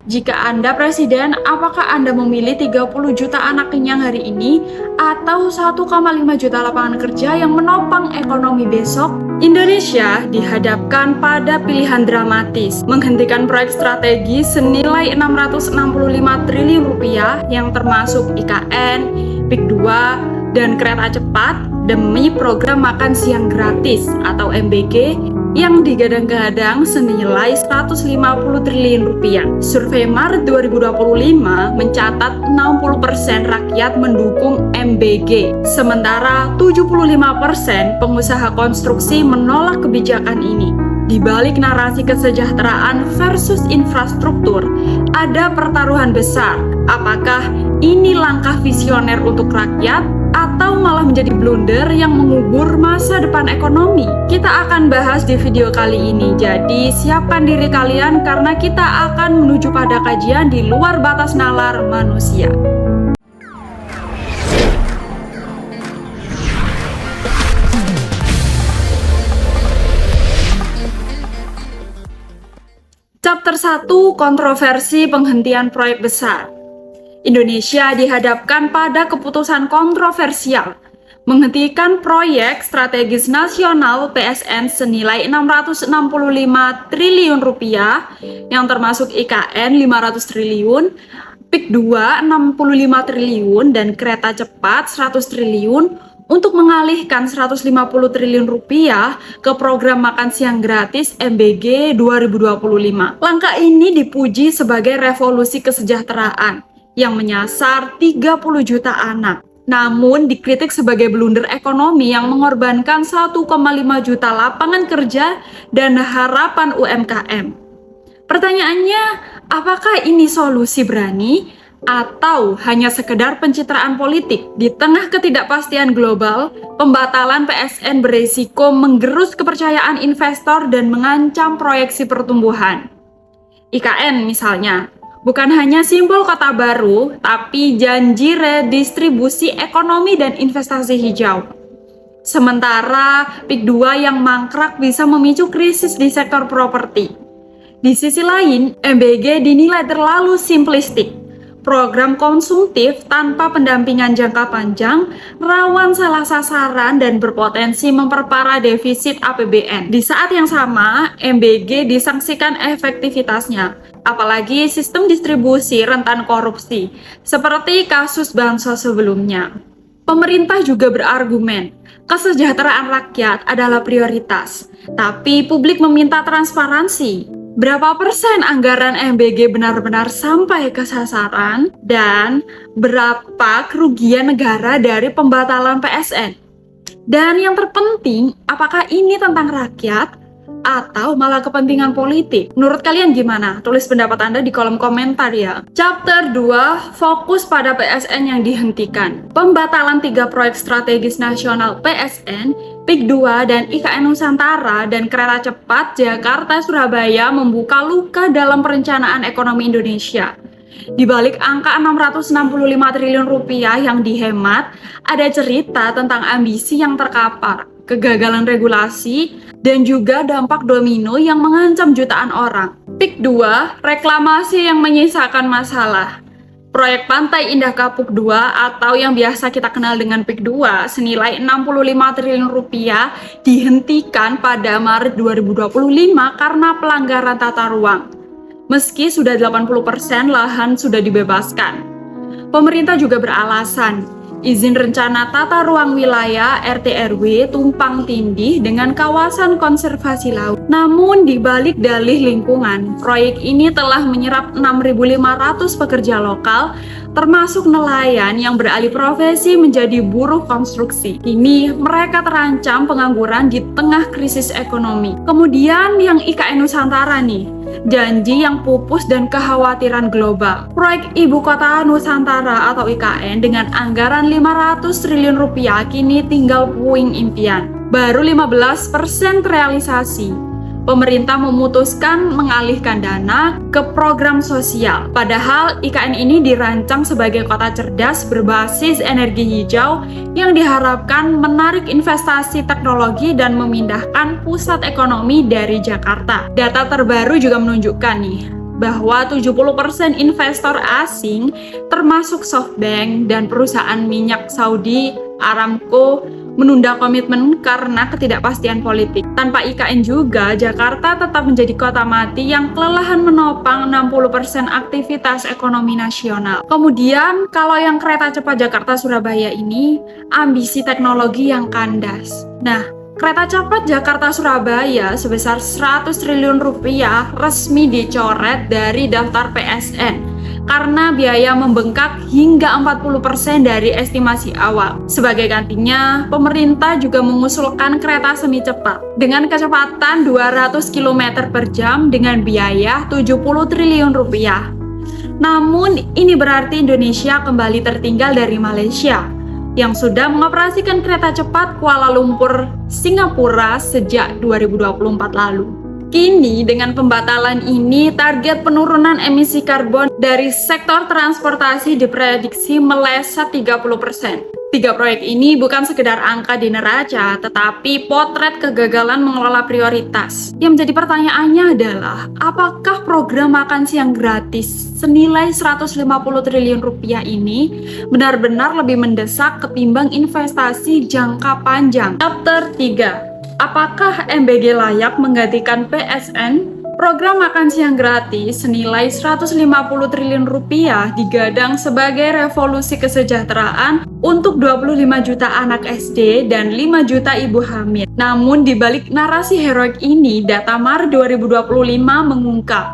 Jika Anda presiden, apakah Anda memilih 30 juta anak kenyang hari ini atau 1,5 juta lapangan kerja yang menopang ekonomi besok? Indonesia dihadapkan pada pilihan dramatis, menghentikan proyek strategis senilai 665 triliun rupiah yang termasuk IKN, PIK 2, dan kereta cepat demi program makan siang gratis atau MBG yang digadang-gadang senilai 150 triliun rupiah. Survei Maret 2025 mencatat 60% rakyat mendukung MBG, sementara 75% pengusaha konstruksi menolak kebijakan ini. Di balik narasi kesejahteraan versus infrastruktur, ada pertaruhan besar. Apakah ini langkah visioner untuk rakyat atau malah menjadi blunder yang mengubur masa depan ekonomi? Kita akan bahas di video kali ini. Jadi siapkan diri kalian karena kita akan menuju pada kajian di luar batas nalar manusia. Chapter 1, kontroversi penghentian proyek besar. Indonesia dihadapkan pada keputusan kontroversial menghentikan proyek strategis nasional PSN senilai 665 triliun rupiah yang termasuk IKN 500 triliun, PIK 2 65 triliun dan kereta cepat 100 triliun untuk mengalihkan 150 triliun rupiah ke program makan siang gratis MBG 2025. Langkah ini dipuji sebagai revolusi kesejahteraan yang menyasar 30 juta anak. Namun dikritik sebagai blunder ekonomi yang mengorbankan 1,5 juta lapangan kerja dan harapan UMKM. Pertanyaannya, apakah ini solusi berani atau hanya sekedar pencitraan politik? Di tengah ketidakpastian global, pembatalan PSN beresiko menggerus kepercayaan investor dan mengancam proyeksi pertumbuhan. IKN misalnya, bukan hanya simbol kota baru, tapi janji redistribusi ekonomi dan investasi hijau. Sementara PIK 2 yang mangkrak bisa memicu krisis di sektor properti. Di sisi lain, MBG dinilai terlalu simplistik. Program konsumtif tanpa pendampingan jangka panjang, rawan salah sasaran dan berpotensi memperparah defisit APBN. Di saat yang sama, MBG disangsikan efektivitasnya, apalagi sistem distribusi rentan korupsi, seperti kasus bansos sebelumnya. Pemerintah juga berargumen, kesejahteraan rakyat adalah prioritas, tapi publik meminta transparansi. Berapa persen anggaran MBG benar-benar sampai ke sasaran dan berapa kerugian negara dari pembatalan PSN? Dan yang terpenting, apakah ini tentang rakyat atau malah kepentingan politik? Menurut kalian gimana? Tulis pendapat Anda di kolom komentar ya. Chapter 2, fokus pada PSN yang dihentikan. Pembatalan 3 proyek strategis nasional PSN, PIK 2 dan IKN Nusantara dan kereta cepat Jakarta-Surabaya membuka luka dalam perencanaan ekonomi Indonesia. Di balik angka 665 triliun rupiah yang dihemat, ada cerita tentang ambisi yang terkapar, kegagalan regulasi, dan juga dampak domino yang mengancam jutaan orang. PIK 2, reklamasi yang menyisakan masalah. Proyek Pantai Indah Kapuk 2 atau yang biasa kita kenal dengan PIK 2 senilai 65 triliun rupiah dihentikan pada Maret 2025 karena pelanggaran tata ruang. Meski sudah 80% lahan sudah dibebaskan. Pemerintah juga beralasan, izin rencana tata ruang wilayah RT/RW tumpang tindih dengan kawasan konservasi laut. Namun di balik dalih lingkungan, proyek ini telah menyerap 6.500 pekerja lokal, termasuk nelayan yang beralih profesi menjadi buruh konstruksi. Kini mereka terancam pengangguran di tengah krisis ekonomi. Kemudian yang IKN Nusantara nih, janji yang pupus dan kekhawatiran global. Proyek Ibu Kota Nusantara atau IKN dengan anggaran 500 triliun rupiah kini tinggal puing impian. Baru 15% terrealisasi. Pemerintah memutuskan mengalihkan dana ke program sosial. Padahal IKN ini dirancang sebagai kota cerdas berbasis energi hijau yang diharapkan menarik investasi teknologi dan memindahkan pusat ekonomi dari Jakarta. Data terbaru juga menunjukkan nih, bahwa 70% investor asing termasuk SoftBank dan perusahaan minyak Saudi Aramco menunda komitmen karena ketidakpastian politik. Tanpa IKN juga, Jakarta tetap menjadi kota mati yang kelelahan menopang 60% aktivitas ekonomi nasional. Kemudian, kalau yang kereta cepat Jakarta-Surabaya ini, ambisi teknologi yang kandas. Nah, kereta cepat Jakarta-Surabaya sebesar 100 triliun rupiah resmi dicoret dari daftar PSN karena biaya membengkak hingga 40% dari estimasi awal. Sebagai gantinya, pemerintah juga mengusulkan kereta semi cepat dengan kecepatan 200 km per jam dengan biaya 70 triliun rupiah. Namun, ini berarti Indonesia kembali tertinggal dari Malaysia yang sudah mengoperasikan kereta cepat Kuala Lumpur, Singapura sejak 2024 lalu. Kini dengan pembatalan ini, target penurunan emisi karbon dari sektor transportasi diprediksi meleset 30%. 3 proyek ini bukan sekedar angka di neraca, tetapi potret kegagalan mengelola prioritas. Yang menjadi pertanyaannya adalah, apakah program makan siang gratis senilai 150 triliun rupiah ini benar-benar lebih mendesak ketimbang investasi jangka panjang? Chapter 3. Apakah MBG layak menggantikan PSN? Program makan siang gratis senilai 150 triliun rupiah digadang sebagai revolusi kesejahteraan untuk 25 juta anak SD dan 5 juta ibu hamil. Namun di balik narasi heroik ini, data Maret 2025 mengungkap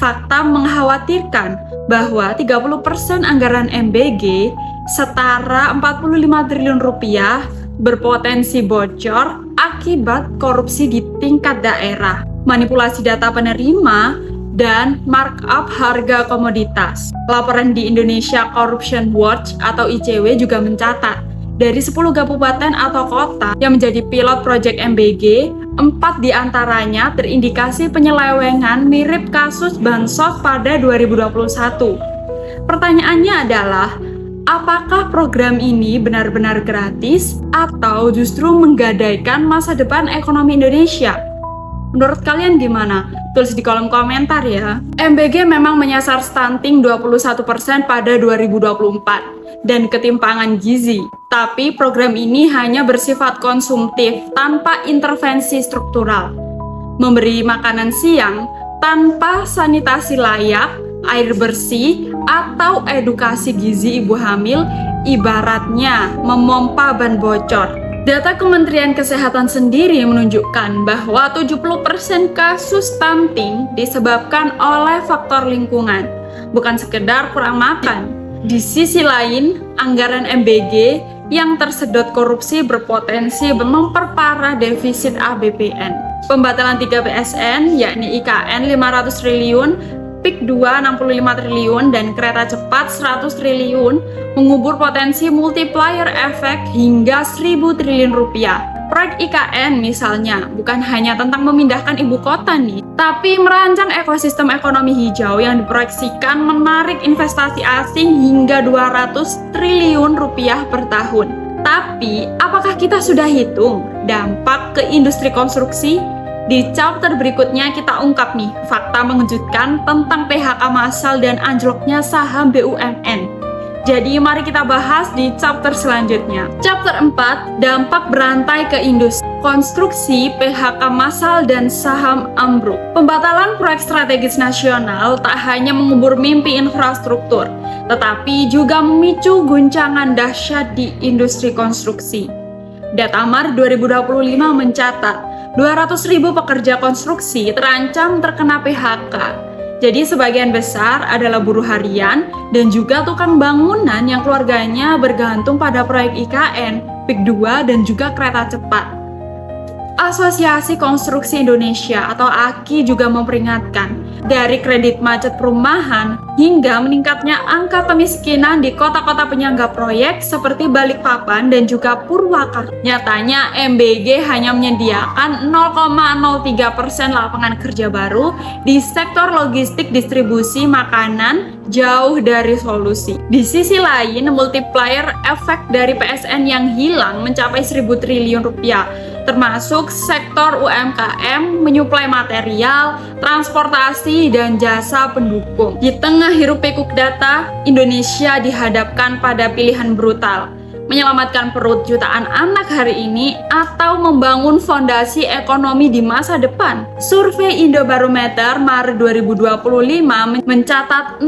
fakta mengkhawatirkan bahwa 30% anggaran MBG setara 45 triliun rupiah berpotensi bocor akibat korupsi di tingkat daerah, manipulasi data penerima, dan markup harga komoditas. Laporan di Indonesia Corruption Watch atau ICW juga mencatat, dari 10 kabupaten atau kota yang menjadi pilot proyek MBG, 4 diantaranya terindikasi penyelewengan mirip kasus Bansos pada 2021. Pertanyaannya adalah, apakah program ini benar-benar gratis atau justru menggadaikan masa depan ekonomi Indonesia? Menurut kalian gimana? Tulis di kolom komentar ya. MBG memang menyasar stunting 21% pada 2024 dan ketimpangan gizi. Tapi program ini hanya bersifat konsumtif tanpa intervensi struktural. Memberi makanan siang tanpa sanitasi layak, air bersih, atau edukasi gizi ibu hamil ibaratnya memompa ban bocor. Data Kementerian Kesehatan sendiri menunjukkan bahwa 70% kasus stunting disebabkan oleh faktor lingkungan, bukan sekedar kurang makan. Di sisi lain, anggaran MBG yang tersedot korupsi berpotensi memperparah defisit APBN. Pembatalan 3 PSN, yakni IKN 500 triliun, PIK 2 65 triliun, dan kereta cepat 100 triliun mengubur potensi multiplier efek hingga 1000 triliun rupiah. Proyek IKN misalnya bukan hanya tentang memindahkan ibu kota nih, tapi merancang ekosistem ekonomi hijau yang diproyeksikan menarik investasi asing hingga 200 triliun rupiah per tahun. Tapi, apakah kita sudah hitung dampak ke industri konstruksi? Di chapter berikutnya kita ungkap nih fakta mengejutkan tentang PHK massal dan anjloknya saham BUMN. Jadi mari kita bahas di chapter selanjutnya. Chapter 4, dampak berantai ke industri konstruksi, PHK massal dan saham ambruk. Pembatalan proyek strategis nasional tak hanya mengubur mimpi infrastruktur, tetapi juga memicu guncangan dahsyat di industri konstruksi. Data Maret 2025 mencatat 200.000 pekerja konstruksi terancam terkena PHK. Jadi sebagian besar adalah buruh harian dan juga tukang bangunan yang keluarganya bergantung pada proyek IKN, PIK 2, dan juga kereta cepat. Asosiasi Konstruksi Indonesia atau AKI juga memperingatkan, dari kredit macet perumahan hingga meningkatnya angka kemiskinan di kota-kota penyangga proyek seperti Balikpapan dan juga Purwakarta. Nyatanya MBG hanya menyediakan 0,03% lapangan kerja baru di sektor logistik distribusi makanan, jauh dari solusi. Di sisi lain, multiplier efek dari PSN yang hilang mencapai 1000 triliun rupiah. termasuk sektor UMKM, menyuplai material, transportasi, dan jasa pendukung. Di tengah hiruk-pikuk data, Indonesia dihadapkan pada pilihan brutal: menyelamatkan perut jutaan anak hari ini atau membangun fondasi ekonomi di masa depan. Survei Indobarometer Maret 2025 mencatat 60%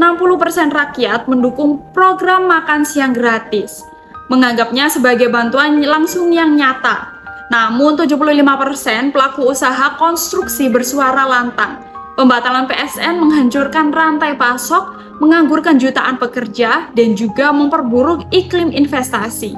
rakyat mendukung program makan siang gratis, menganggapnya sebagai bantuan langsung yang nyata. Namun 75% pelaku usaha konstruksi bersuara lantang. Pembatalan PSN menghancurkan rantai pasok, menganggurkan jutaan pekerja, dan juga memperburuk iklim investasi.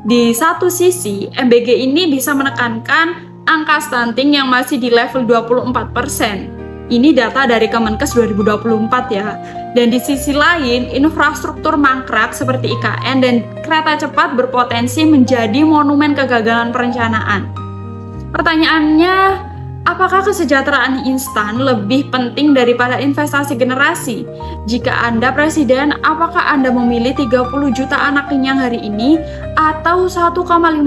Di satu sisi, MBG ini bisa menekankan angka stunting yang masih di level 24%. Ini data dari Kemenkes 2024 ya. Dan di sisi lain, infrastruktur mangkrak seperti IKN dan kereta cepat berpotensi menjadi monumen kegagalan perencanaan. Pertanyaannya, apakah kesejahteraan instan lebih penting daripada investasi generasi? Jika Anda presiden, apakah Anda memilih 30 juta anak kenyang hari ini atau 1,5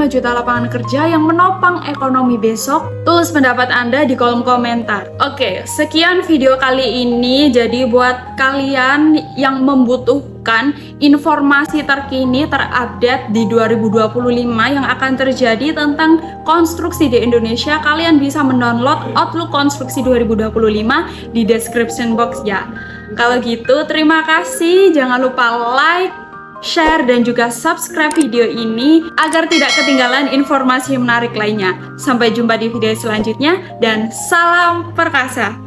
juta lapangan kerja yang menopang ekonomi besok? Tulis pendapat Anda di kolom komentar. Oke, sekian video kali ini. Jadi buat kalian yang membutuhkan informasi terkini terupdate di 2025 yang akan terjadi tentang konstruksi di Indonesia, kalian bisa mendownload Outlook Konstruksi 2025 di description box ya. Kalau gitu, terima kasih. Jangan lupa like, share, dan juga subscribe video ini agar tidak ketinggalan informasi menarik lainnya. Sampai jumpa di video selanjutnya dan salam perkasa.